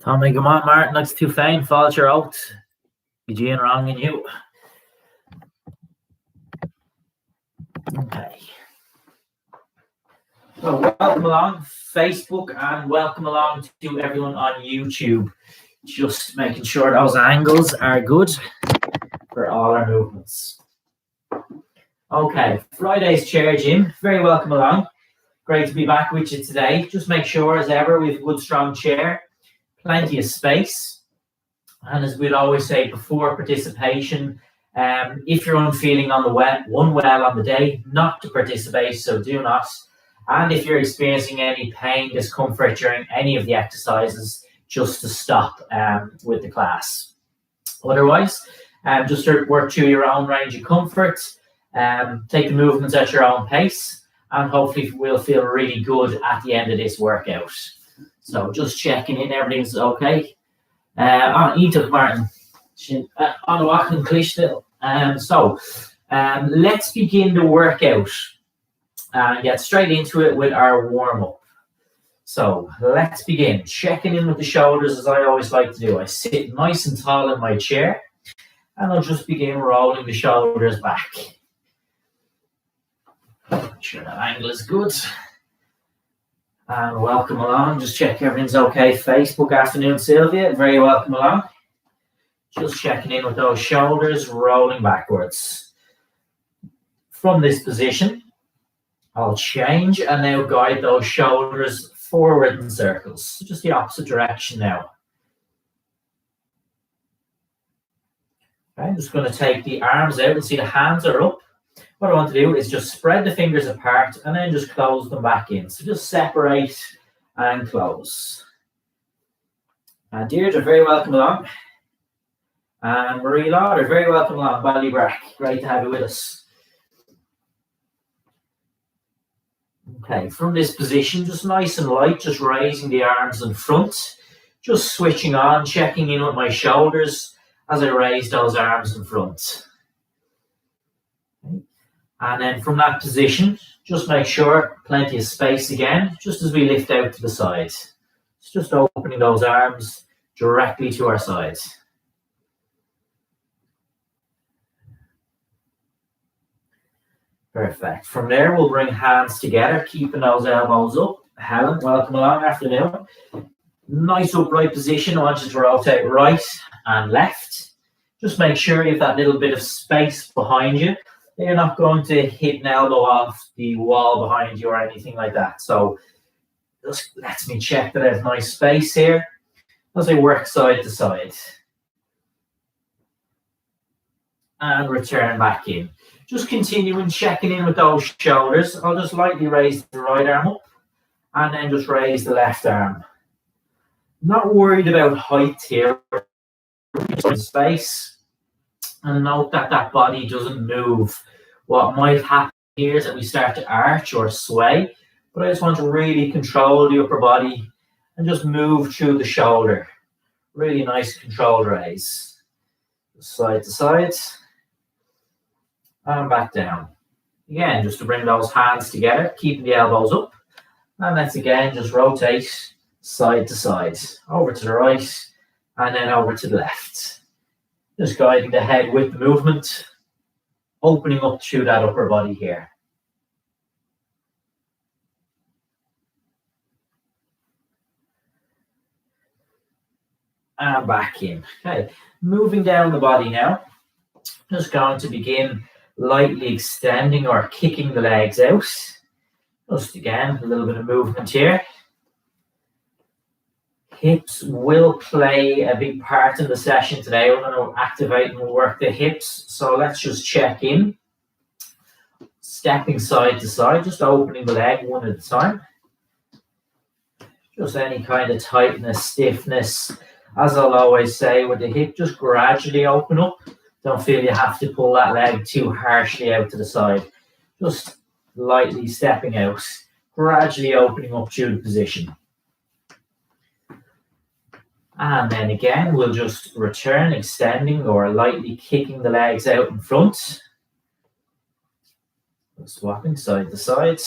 Tommy, come on, Martin. Looks too faint. Falls your out. Eugene wrong in you. Okay. So welcome along Facebook and welcome along to everyone on YouTube. Just making sure those angles are good for all our movements. Okay, Friday's chair gym. Very welcome along. Great to be back with you today. Just make sure, as ever, we have a good strong chair, plenty of space. And as we'd always say before participation, if you're unfeeling on the one well on the day, not to participate, so do not. And if you're experiencing any pain, discomfort during any of the exercises, just to stop with the class. Otherwise, just work through your own range of comfort, take the movements at your own pace, and hopefully we'll feel really good at the end of this workout. So just checking in, everything's okay. Ítach Martin, on a walking cliche. Let's begin the workout and get straight into it with our warm-up. So let's begin. Checking in with the shoulders, as I always like to do. I sit nice and tall in my chair, and I'll just begin rolling the shoulders back. Make sure that angle is good. And welcome along. Just check everything's okay. Facebook afternoon, Sylvia. Very welcome along. Just checking in with those shoulders, rolling backwards. From this position, I'll change and now guide those shoulders forward in circles. So just the opposite direction now. Okay, I'm just going to take the arms out and see the hands are up. What I want to do is just spread the fingers apart and then just close them back in. So just separate and close. And Deirdre, very welcome along. And Marie Lauder, very welcome along. Ballybrack, great to have you with us. Okay, from this position, just nice and light, just raising the arms in front. Just switching on, checking in with my shoulders as I raise those arms in front. Okay. And then from that position, just make sure plenty of space again, just as we lift out to the side. It's just opening those arms directly to our sides. Perfect. From there, we'll bring hands together, keeping those elbows up. Helen, welcome along, afternoon. Nice upright position. I want you to rotate right and left. Just make sure you have that little bit of space behind you. You're not going to hit an elbow off the wall behind you or anything like that. So just lets me check that I have nice space here as I work side to side. And return back in. Just continuing checking in with those shoulders. I'll just lightly raise the right arm up and then just raise the left arm. Not worried about height here. Space. And note that that body doesn't move. What might happen here is that we start to arch or sway, but I just want to really control the upper body and just move through the shoulder. Really nice controlled raise. Side to side. And back down. Again, just to bring those hands together, keeping the elbows up. And let's again just rotate side to side. Over to the right and then over to the left. Just guiding the head with the movement, opening up through that upper body here. And back in. Okay, moving down the body now. Just going to begin lightly extending or kicking the legs out. Just again, a little bit of movement here. Hips will play a big part in the session today. We're going to activate and work the hips. So let's just check in. Stepping side to side, just opening the leg one at a time. Just any kind of tightness, stiffness. As I'll always say with the hip, just gradually open up. Don't feel you have to pull that leg too harshly out to the side. Just lightly stepping out, gradually opening up through the position. And then again, we'll just return, extending or lightly kicking the legs out in front. Swapping side to side.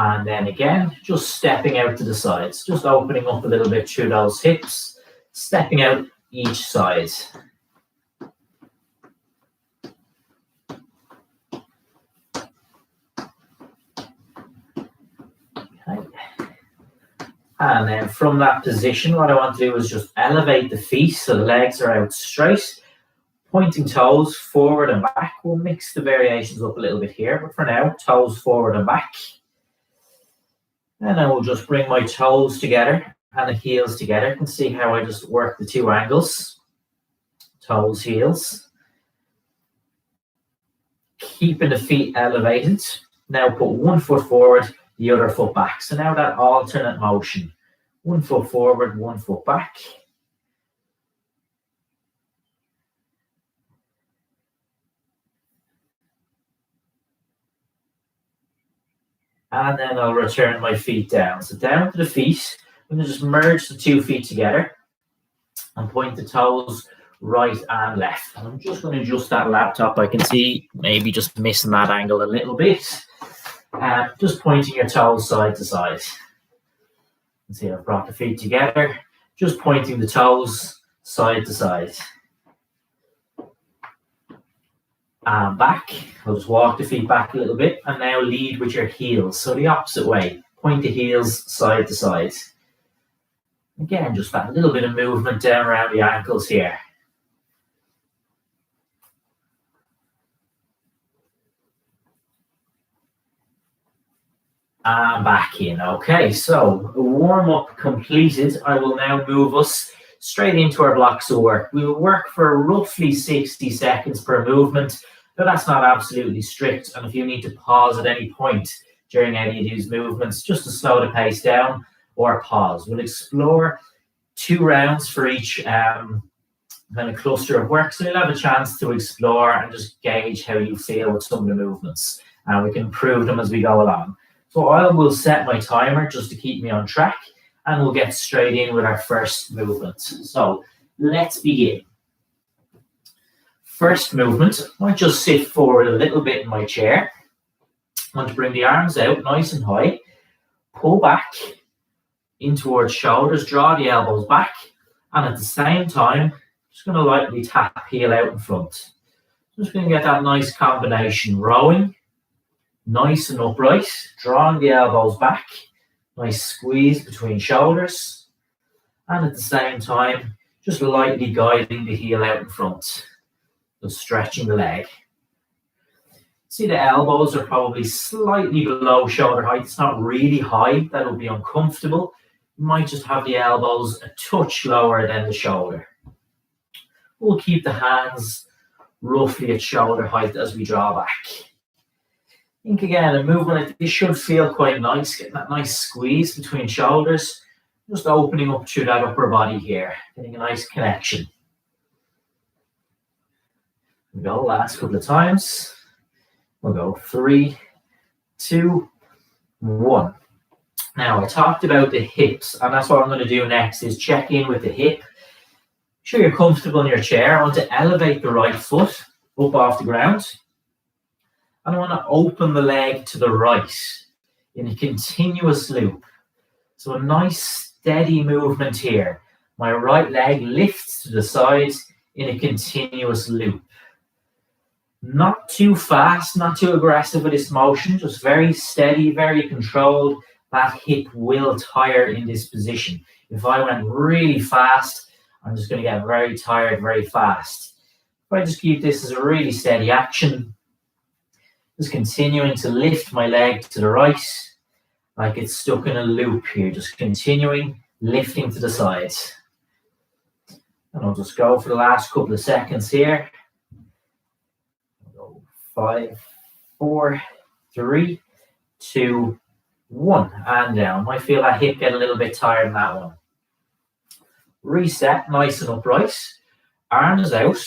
And then again, just stepping out to the sides, just opening up a little bit through those hips, stepping out each side. Okay. And then from that position, what I want to do is just elevate the feet so the legs are out straight, pointing toes forward and back. We'll mix the variations up a little bit here, but for now, toes forward and back. And I will just bring my toes together and the heels together. You can see how I just work the two angles. Toes, heels. Keeping the feet elevated. Now put one foot forward, the other foot back. So now that alternate motion. One foot forward, one foot back. And then I'll return my feet down. So down to the feet. I'm going to just merge the 2 feet together and point the toes right and left. And I'm just going to adjust that laptop. I can see maybe just missing that angle a little bit. Just pointing your toes side to side. You can see I've brought the feet together. Just pointing the toes side to side. And back. I'll just walk the feet back a little bit and now lead with your heels. So the opposite way. Point the heels side to side. Again, just that little bit of movement down around the ankles here. And back in. Okay, so warm-up completed. I will now move us straight into our blocks of work. We will work for roughly 60 seconds per movement, but that's not absolutely strict. And if you need to pause at any point during any of these movements, just to slow the pace down or pause. We'll explore 2 rounds for each kind of cluster of work. So you'll have a chance to explore and just gauge how you feel with some of the movements. And we can improve them as we go along. So I will set my timer just to keep me on track. And we'll get straight in with our first movement. So let's begin. First movement, I might just sit forward a little bit in my chair. I want to bring the arms out nice and high. Pull back in towards shoulders, draw the elbows back. And at the same time, just going to lightly tap heel out in front. Just going to get that nice combination. Rowing, nice and upright, drawing the elbows back. Nice squeeze between shoulders. And at the same time, just lightly guiding the heel out in front. Just stretching the leg. See, the elbows are probably slightly below shoulder height. It's not really high. That'll be uncomfortable. You might just have the elbows a touch lower than the shoulder. We'll keep the hands roughly at shoulder height as we draw back. Think again, a movement like this should feel quite nice, getting that nice squeeze between shoulders, just opening up through that upper body here, getting a nice connection. We go, last couple of times. We'll go 3, 2, 1. Now, I talked about the hips, and that's what I'm going to do next is check in with the hip. Make sure you're comfortable in your chair. I want to elevate the right foot up off the ground. And I want to open the leg to the right in a continuous loop. So a nice steady movement here. My right leg lifts to the side in a continuous loop. Not too fast, not too aggressive with this motion, just very steady, very controlled. That hip will tire in this position. If I went really fast, I'm just going to get very tired very fast. If I just keep this as a really steady action, just continuing to lift my leg to the right, like it's stuck in a loop here, just continuing, lifting to the sides. And I'll just go for the last couple of seconds here. 5, 4, 3, 2, 1, and down. Might feel that hip get a little bit tired in that one. Reset, nice and upright. Arms out.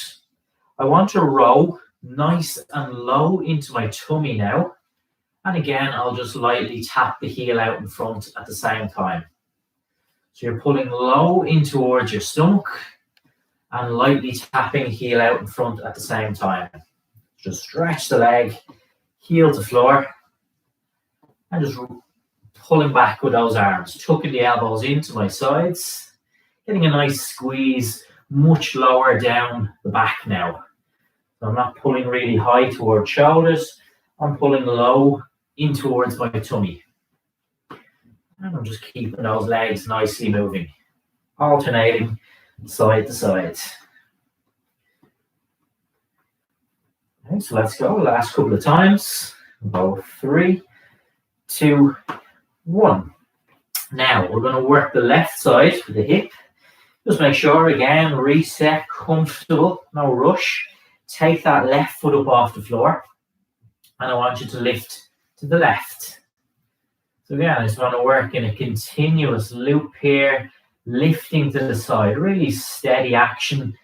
I want to row nice and low into my tummy now. And again, I'll just lightly tap the heel out in front at the same time. So you're pulling low in towards your stomach and lightly tapping heel out in front at the same time. Just stretch the leg, heel to floor, and just pulling back with those arms, tucking the elbows into my sides, getting a nice squeeze much lower down the back now. So I'm not pulling really high towards shoulders, I'm pulling low in towards my tummy. And I'm just keeping those legs nicely moving, alternating side to side. Okay, so let's go. Last couple of times. About 3, 2, 1. Now we're going to work the left side with the hip. Just make sure, again, reset, comfortable, no rush. Take that left foot up off the floor. And I want you to lift to the left. So again, I just want to work in a continuous loop here, lifting to the side, really steady action,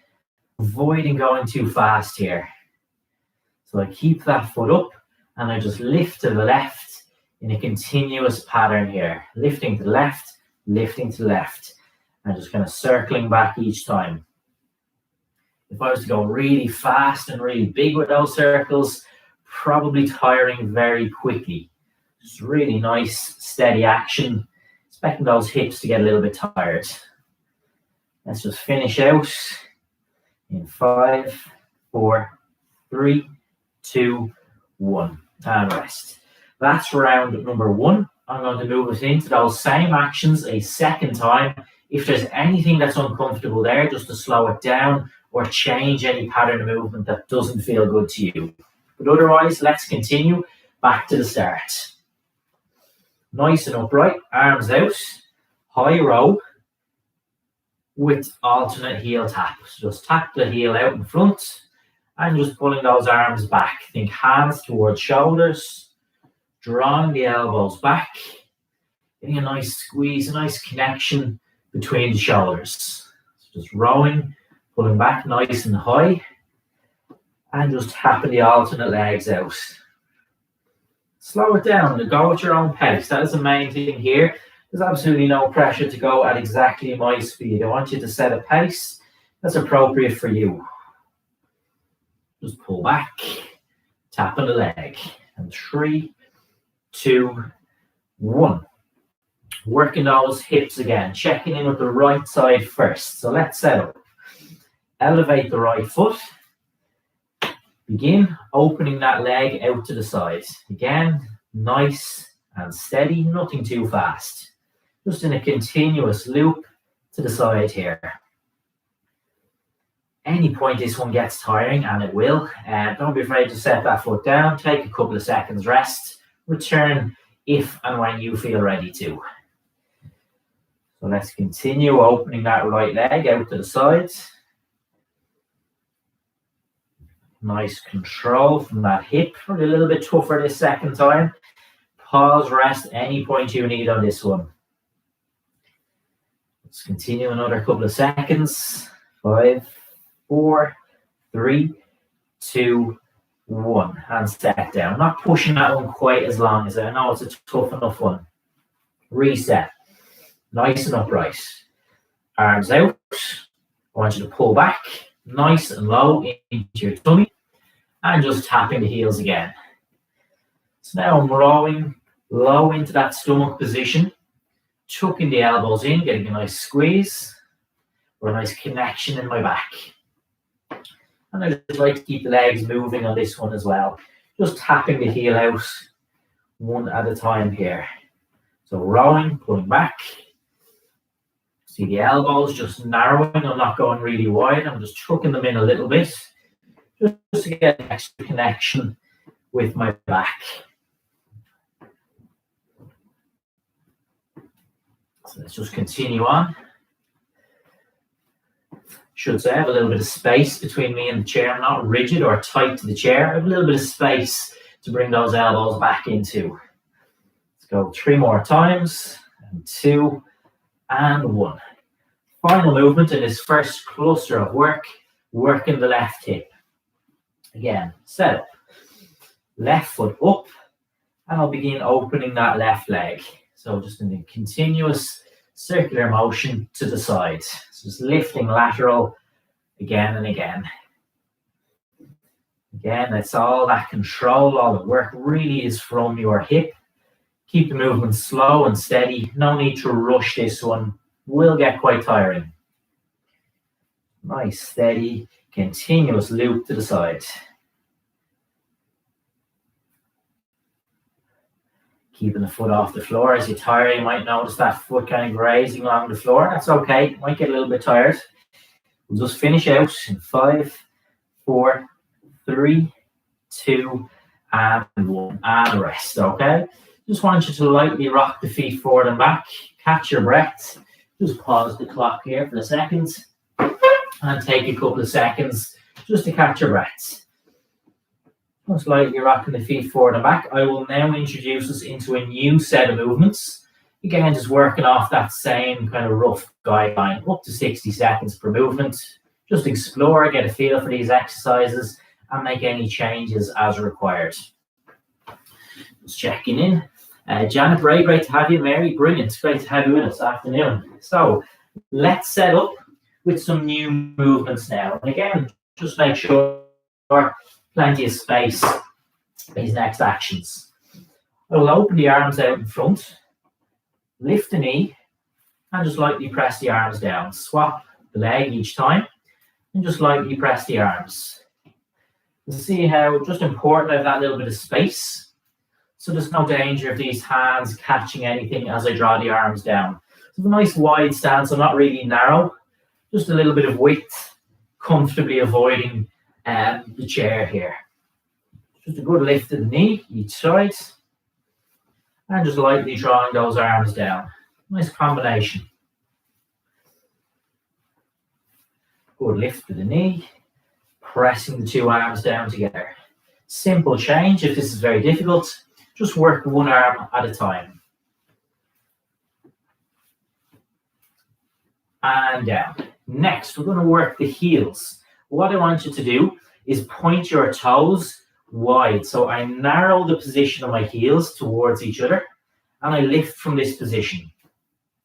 avoiding going too fast here. So I keep that foot up and I just lift to the left in a continuous pattern here. Lifting to the left, lifting to the left. And just kind of circling back each time. If I was to go really fast and really big with those circles, probably tiring very quickly. Just really nice, steady action. Expecting those hips to get a little bit tired. Let's just finish out in 5, 4, 3, 2, 1. And rest. That's round number 1. I'm going to move us into those same actions a second time. If there's anything that's uncomfortable there, just to slow it down or change any pattern of movement that doesn't feel good to you. But otherwise, let's continue back to the start. Nice and upright, arms out, high row with alternate heel tap. So just tap the heel out in front and just pulling those arms back. Think hands towards shoulders, drawing the elbows back, getting a nice squeeze, a nice connection between the shoulders. So just rowing, pulling back nice and high, and just tapping the alternate legs out. Slow it down and go at your own pace. That is the main thing here. There's absolutely no pressure to go at exactly my speed. I want you to set a pace that's appropriate for you. Just pull back, tapping the leg. And 3, 2, 1. Working those hips again, checking in with the right side first. So let's set up. Elevate the right foot. Begin opening that leg out to the side. Again, nice and steady, nothing too fast. Just in a continuous loop to the side here. Any point this one gets tiring, and it will, don't be afraid to set that foot down, take a couple of seconds rest, return if and when you feel ready to. So let's continue opening that right leg out to the sides. Nice control from that hip. Probably a little bit tougher this second time. Pause, rest, any point you need on this one. Let's continue another couple of seconds. 5, 4, 3, 2, 1. And set down. Not pushing that one quite as long as I know it's a tough enough one. Reset. Nice and upright. Arms out. I want you to pull back. Nice and low into your tummy. And just tapping the heels again. So now I'm rowing low into that stomach position. Tucking the elbows in, getting a nice squeeze. Or a nice connection in my back. And I just like to keep the legs moving on this one as well. Just tapping the heel out one at a time here. So rowing, pulling back. See the elbows just narrowing. I'm not going really wide. I'm just tucking them in a little bit. Just to get an extra connection with my back. So let's just continue on. Should say I have a little bit of space between me and the chair. I'm not rigid or tight to the chair. I have a little bit of space to bring those elbows back into. Let's go 3 more times. And 2 and 1. Final movement in this first cluster of work, working the left hip. Again, set up. Left foot up, and I'll begin opening that left leg. So just in a continuous circular motion to the side. So just lifting lateral again and again. Again, it's all that control, all the work really is from your hip, Keep the movement slow and steady. No need to rush this one. Will get quite tiring. Nice, steady, continuous loop to the side. Keeping the foot off the floor. As you tire, you might notice that foot kind of grazing along the floor. That's okay. Might get a little bit tired. We'll just finish out in 5, 4, 3, 2, and 1. And rest, okay? Just want you to lightly rock the feet forward and back. Catch your breath. Just pause the clock here for a second. And take a couple of seconds just to catch your breath. Just lightly rocking the feet forward and back. I will now introduce us into a new set of movements. Again, just working off that same kind of rough guideline, up to 60 seconds per movement. Just explore, get a feel for these exercises, and make any changes as required. Just checking in. Janet Bray, great to have you. Mary, brilliant. Great to have you with us this afternoon. So let's set up with some new movements now. And again, just make sure plenty of space for these next actions. I will open the arms out in front, lift the knee, and just lightly press the arms down. Swap the leg each time, and just lightly press the arms. You see how just important I have that little bit of space. So there's no danger of these hands catching anything as I draw the arms down. So a nice wide stance, so not really narrow, just a little bit of width, comfortably avoiding the chair here. Just a good lift of the knee each side, and just lightly drawing those arms down. Nice combination. Good lift of the knee, pressing the two arms down together. Simple change. If this is very difficult, just work one arm at a time. And down. Next, we're going to work the heels. What I want you to do is point your toes wide. So I narrow the position of my heels towards each other, and I lift from this position.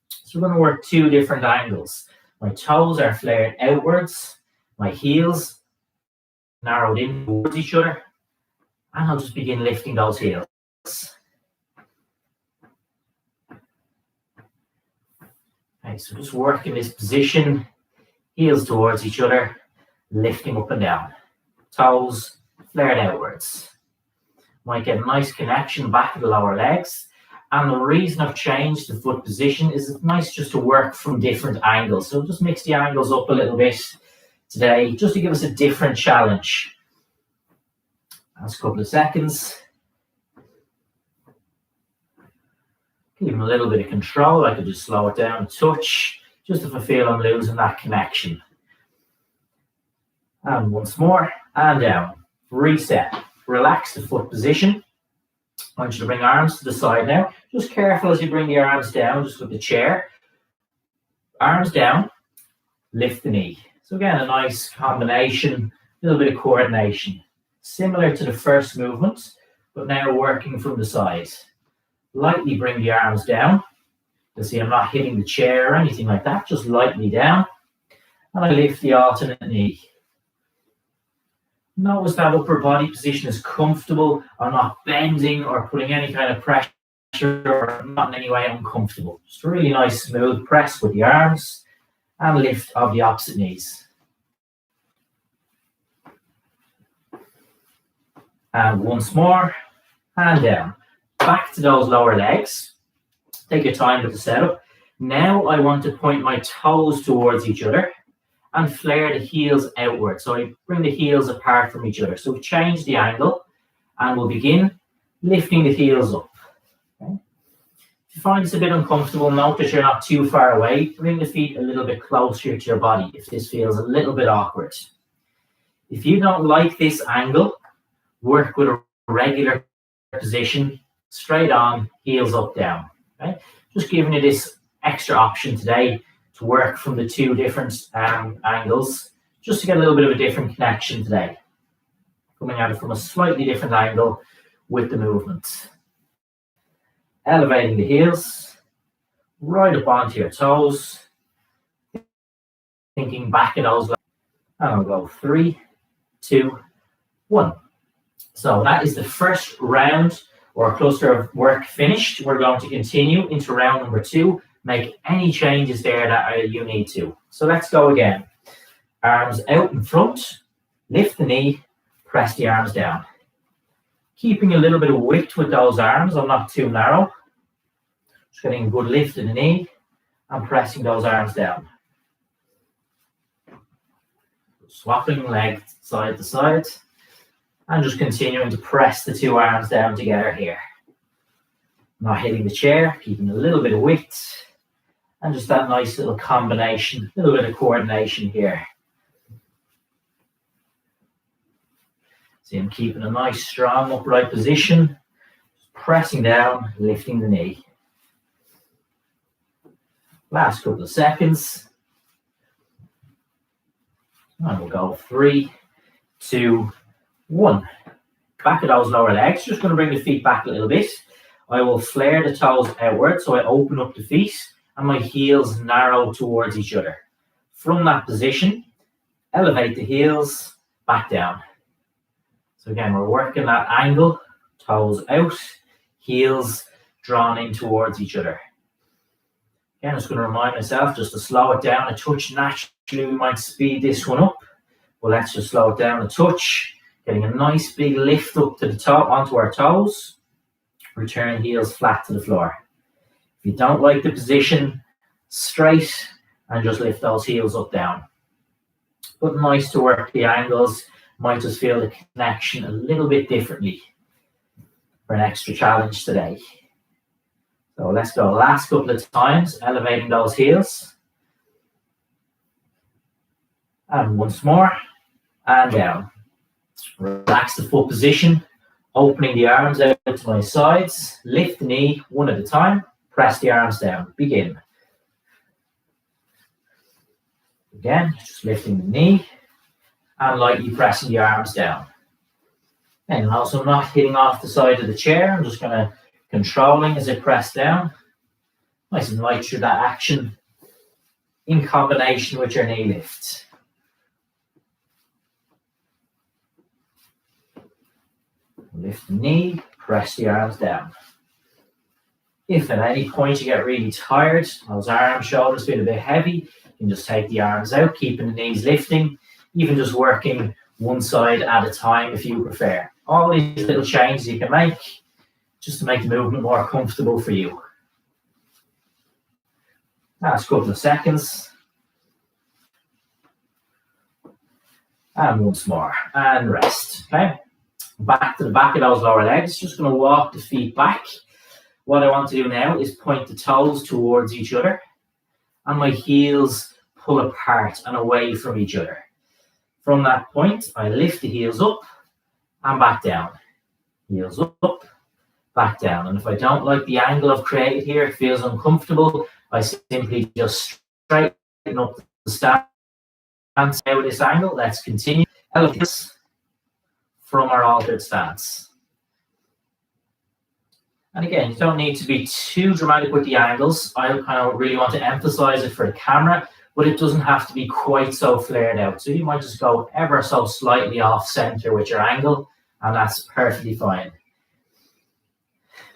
So we're going to work two different angles. My toes are flared outwards, my heels narrowed in towards each other, and I'll just begin lifting those heels. Okay, so just working this position, heels towards each other, lifting up and down. Toes flared outwards. Might get a nice connection back to the lower legs. And the reason I've changed the foot position is it's nice just to work from different angles. So just mix the angles up a little bit today, just to give us a different challenge. Last couple of seconds. Give them a little bit of control. I could just slow it down a touch, just if I feel I'm losing that connection. And once more, and down. Reset. Relax the foot position. I want you to bring arms to the side now. Just careful as you bring the arms down, just with the chair. Arms down, lift the knee. So again, a nice combination, a little bit of coordination. Similar to the first movement, but now working from the side. Lightly bring the arms down. You'll see I'm not hitting the chair or anything like that, just lightly down. And I lift the alternate knee. Notice that upper body position is comfortable. I'm not bending or putting any kind of pressure, or not in any way uncomfortable. Just a really nice smooth press with the arms and lift of the opposite knees. And once more, and down. Back to those lower legs. Take your time with the setup. Now I want to point my toes towards each other and flare the heels outward. So I bring the heels apart from each other. So we change the angle and we'll begin lifting the heels up. Okay. If you find this a bit uncomfortable, note that you're not too far away. Bring the feet a little bit closer to your body if this feels a little bit awkward. If you don't like this angle, work with a regular position, straight on, heels up, down. Okay. Just giving you this extra option today to work from the two different angles, just to get a little bit of a different connection today. Coming at it from a slightly different angle with the movement. Elevating the heels, right up onto your toes. Thinking back at those legs. And I'll go 3, 2, 1. So that is the first round or cluster of work finished. We're going to continue into round number 2. Make any changes there that you need to. So let's go again. Arms out in front, lift the knee, press the arms down. Keeping a little bit of width with those arms, I'm not too narrow. Just getting a good lift in the knee and pressing those arms down. Swapping legs side to side and just continuing to press the 2 arms down together here. Not hitting the chair, keeping a little bit of width and just that nice little combination, a little bit of coordination here. See, I'm keeping a nice, strong, upright position, pressing down, lifting the knee. Last couple of seconds. And we'll go 3, 2, 1. Back of those lower legs. Just going to bring the feet back a little bit. I will flare the toes outward, so I open up the feet and my heels narrow towards each other. From that position, elevate the heels back down. So again, we're working that angle, toes out, heels drawn in towards each other. Again, I'm just going to remind myself just to slow it down a touch. Naturally, we might speed this one up. Well, let's just slow it down a touch. Getting a nice big lift up to the top onto our toes. Return heels flat to the floor. If you don't like the position, straight and just lift those heels up down. But nice to work the angles. Might just feel the connection a little bit differently for an extra challenge today. So let's go last couple of times, elevating those heels. And once more, and down. Relax the foot position, opening the arms out to my sides. Lift the knee one at a time, press the arms down. Begin. Again, just lifting the knee and lightly pressing the arms down. And also not hitting off the side of the chair. I'm just going to controlling as I press down. Nice and light through that action in combination with your knee lift. Lift the knee, press the arms down. If at any point you get really tired, those arms, shoulders feel a bit heavy, you can just take the arms out, keeping the knees lifting, even just working one side at a time if you prefer. All these little changes you can make just to make the movement more comfortable for you. Last couple of seconds. And once more. And rest. Okay. Back to the back of those lower legs. Just going to walk the feet back. What I want to do now is point the toes towards each other. And my heels pull apart and away from each other. From that point, I lift the heels up and back down. Heels up, back down. And if I don't like the angle I've created here, it feels uncomfortable, I simply just straighten up the stance with this angle. Let's continue. Elevate from our altered stance. And again, you don't need to be too dramatic with the angles. I kind of really want to emphasize it for the camera, but it doesn't have to be quite so flared out. So you might just go ever so slightly off center with your angle, and that's perfectly fine.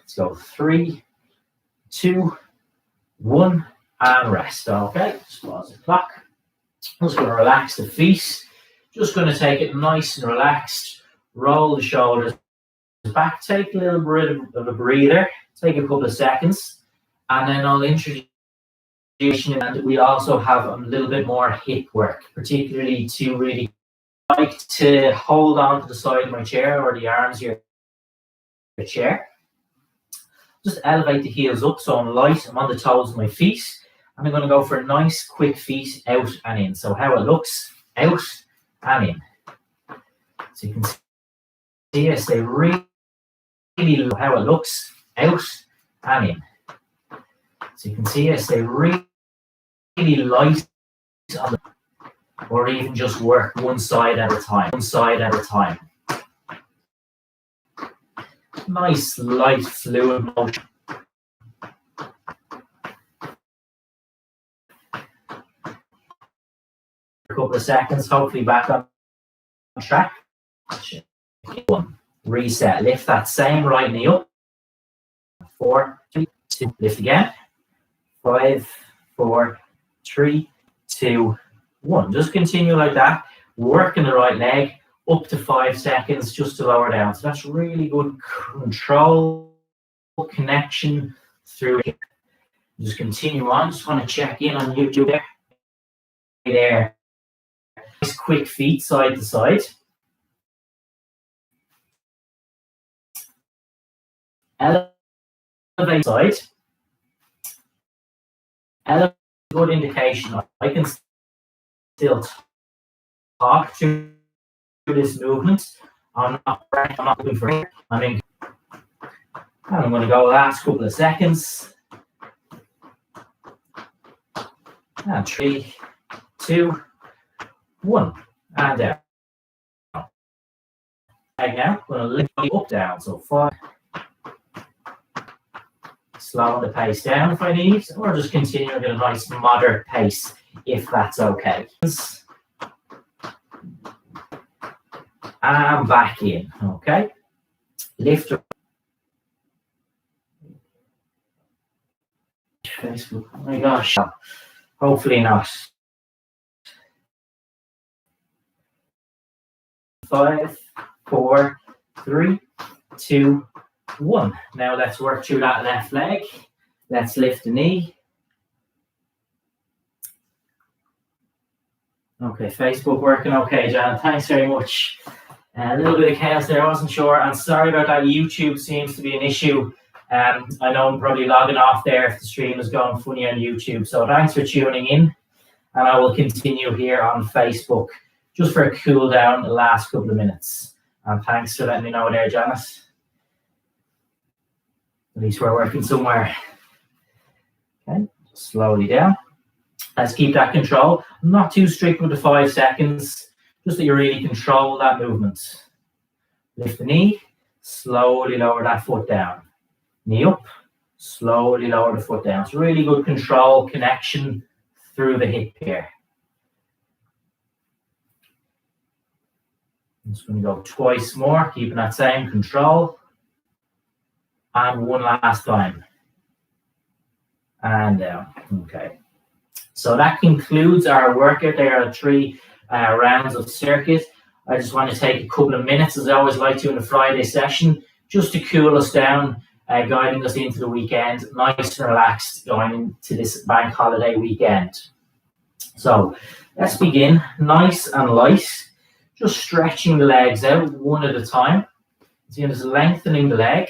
Let's go 3, 2, 1, and rest. Okay, just pause the clock. I'm just going to relax the feet. Just going to take it nice and relaxed. Roll the shoulders back. Take a little bit of a breather. Take a couple of seconds, and then I'll introduce. And we also have a little bit more hip work, particularly to really like to hold on to the side of my chair or the arms here. The chair. Just elevate the heels up so I'm light. I'm on the toes of my feet. And I'm going to go for a nice quick feet out and in. So how it looks, out and in. So you can see I stay really low. How it looks, out and in. So you can see I stay really light on the, or even just work one side at a time. One side at a time. Nice, light, fluid motion. A couple of seconds, hopefully back on track. 1. Reset. Lift that same right knee up. 4, 3, 2, lift again. 5, 4, 3, 2, 1. Just continue like that. Working the right leg up to 5 seconds just to lower down. So that's really good control, connection through it. Just continue on. Just want to check in on YouTube there. Nice quick feet side to side. Elevate side. Elevate, good indication. I can still talk through this movement. I'm not looking for it. I'm going to go last couple of seconds. And 3, 2, 1. And down. Right now, I'm going to lift it up, down. So 5. Slow the pace down if I need, or just continue at a nice moderate pace if that's okay. And back in, okay? Lift up. Facebook, oh my gosh. Hopefully not. 5, 4, 3, 2, 1. Now let's work through that left leg. Let's lift the knee. Okay, Facebook working okay, John. Thanks very much. A little bit of chaos there, I wasn't sure. And sorry about that. YouTube seems to be an issue. I know I'm probably logging off there if the stream is going funny on YouTube. So thanks for tuning in. And I will continue here on Facebook just for a cool down the last couple of minutes. And thanks for letting me know there, Janice. At least we're working somewhere. Okay, slowly down. Let's keep that control. I'm not too strict with the 5 seconds, just that you really control that movement. Lift the knee, slowly lower that foot down. Knee up, slowly lower the foot down. It's really good control, connection through the hip here. I'm just going to go twice more, keeping that same control. And one last time. And down. Okay. So that concludes our workout. There are 3 rounds of circuit. I just want to take a couple of minutes, as I always like to in the Friday session, just to cool us down, guiding us into the weekend, nice and relaxed going into this bank holiday weekend. So let's begin nice and light, just stretching the legs out one at a time. So you're just lengthening the leg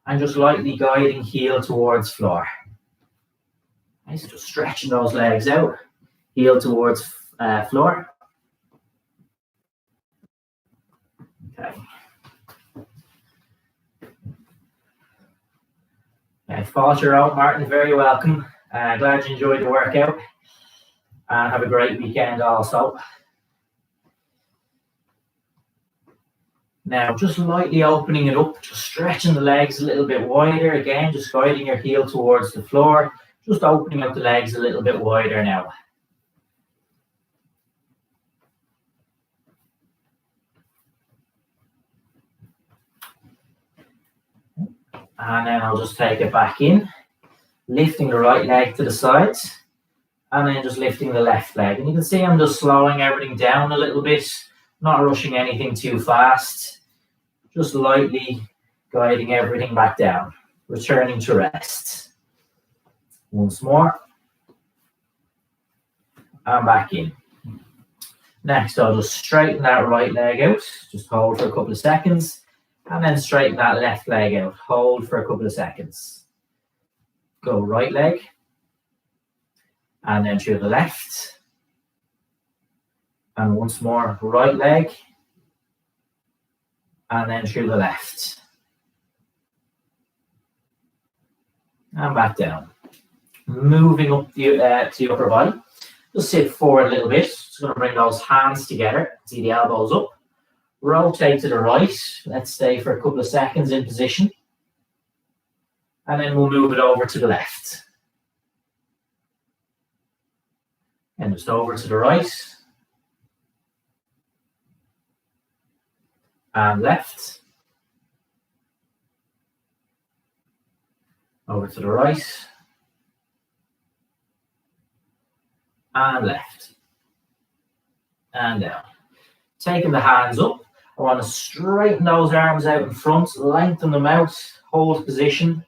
and just lightly guiding heel towards floor. Nice, just stretching those legs out, heel towards floor. Okay. Falter out, Martin, very welcome. Glad you enjoyed the workout. And have a great weekend also. Now, just lightly opening it up, just stretching the legs a little bit wider. Again, just guiding your heel towards the floor. Just opening up the legs a little bit wider now. And then I'll just take it back in, lifting the right leg to the sides, and then just lifting the left leg. And you can see I'm just slowing everything down a little bit, not rushing anything too fast, just lightly guiding everything back down, returning to rest. Once more. And back in. Next, I'll just straighten that right leg out. Just hold for a couple of seconds. And then straighten that left leg out. Hold for a couple of seconds. Go right leg. And then through the left. And once more, right leg. And then through the left. And back down. Moving up to the upper body. Just sit forward a little bit. Just going to bring those hands together. See the elbows up. Rotate to the right. Let's stay for a couple of seconds in position. And then we'll move it over to the left. And just over to the right. And left. over to the right, and left, and down. Taking the hands up, I want to straighten those arms out in front, lengthen them out, hold position.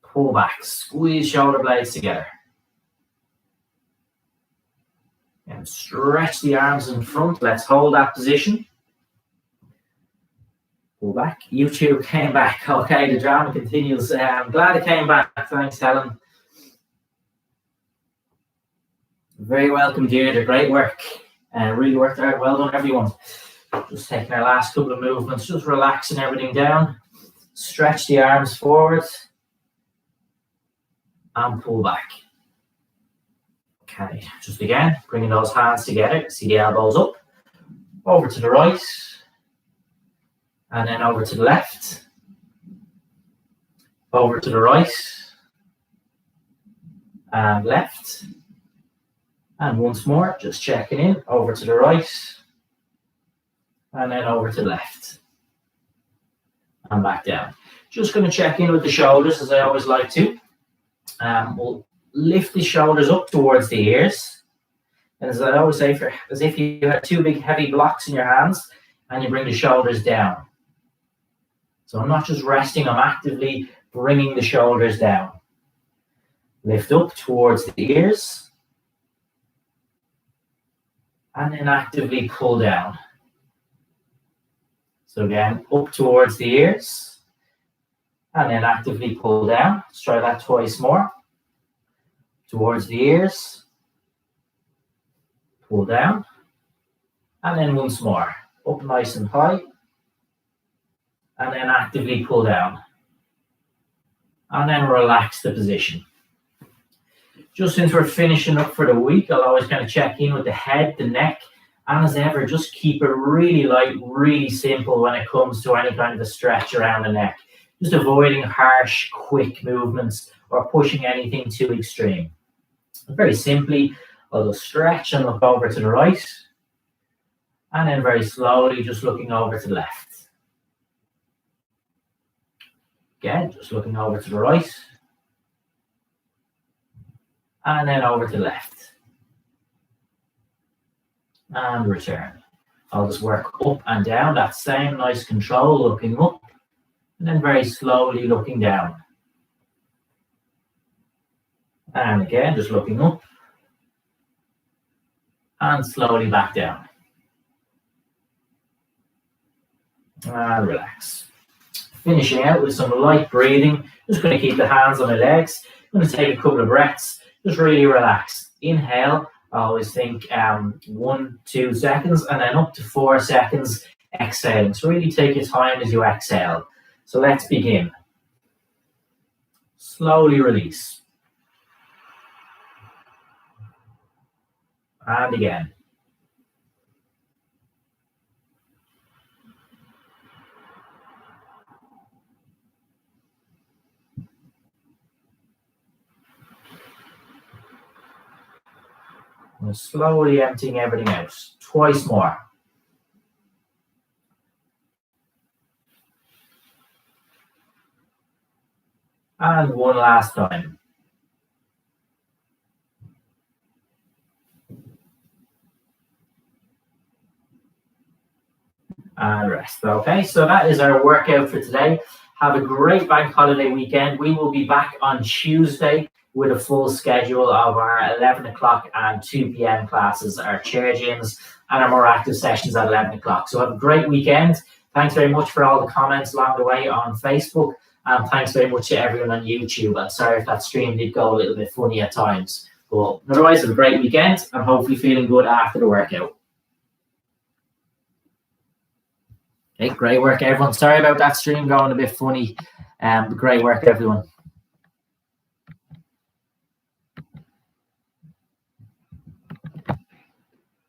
Pull back, squeeze shoulder blades together. And stretch the arms in front. Let's hold that position. Pull back. YouTube came back. Okay, the drama continues. I'm glad it came back. Thanks, Helen. Very welcome, Deirdre. Great work. Really worked hard. Well done, everyone. Just taking our last couple of movements, just relaxing everything down. Stretch the arms forward. And pull back. Okay, just again, bringing those hands together. See the elbows up. Over to the right. And then over to the left. Over to the right. And left. And once more, just checking in. Over to the right. And then over to the left. And back down. Just going to check in with the shoulders, as I always like to. We'll lift the shoulders up towards the ears. And as I always say, as if you have two big heavy blocks in your hands and you bring the shoulders down. So I'm not just resting, I'm actively bringing the shoulders down. Lift up towards the ears. And then actively pull down. So again, up towards the ears. And then actively pull down. Let's try that twice more. Towards the ears. Pull down. And then once more. Up nice and high. And then actively pull down. And then relax the position. Just since we're finishing up for the week, I'll always kind of check in with the head, the neck. And as ever, just keep it really light, really simple when it comes to any kind of a stretch around the neck. Just avoiding harsh, quick movements or pushing anything too extreme. Very simply, I'll just stretch and look over to the right. And then very slowly, just looking over to the left. Again, just looking over to the right. And then over to the left. And return. I'll just work up and down, that same nice control, looking up. And then very slowly looking down. And again, just looking up. And slowly back down. And relax. Finishing out with some light breathing. Just going to keep the hands on my legs. I'm going to take a couple of breaths. Just really relax. Inhale. I always think 1-2 seconds. And then up to 4 seconds exhaling. So really take your time as you exhale. So let's begin. Slowly release. And again. And slowly emptying everything out. Twice more. And one last time. And rest. Okay, so that is our workout for today. Have a great bank holiday weekend. We will be back on Tuesday with a full schedule of our 11 o'clock and 2 p.m. classes, our chair gyms, and our more active sessions at 11 o'clock. So have a great weekend. Thanks very much for all the comments along the way on Facebook. And thanks very much to everyone on YouTube. I'm sorry if that stream did go a little bit funny at times. But otherwise, have a great weekend and hopefully feeling good after the workout. Okay, great work, everyone. Sorry about that stream going a bit funny. Great work, everyone.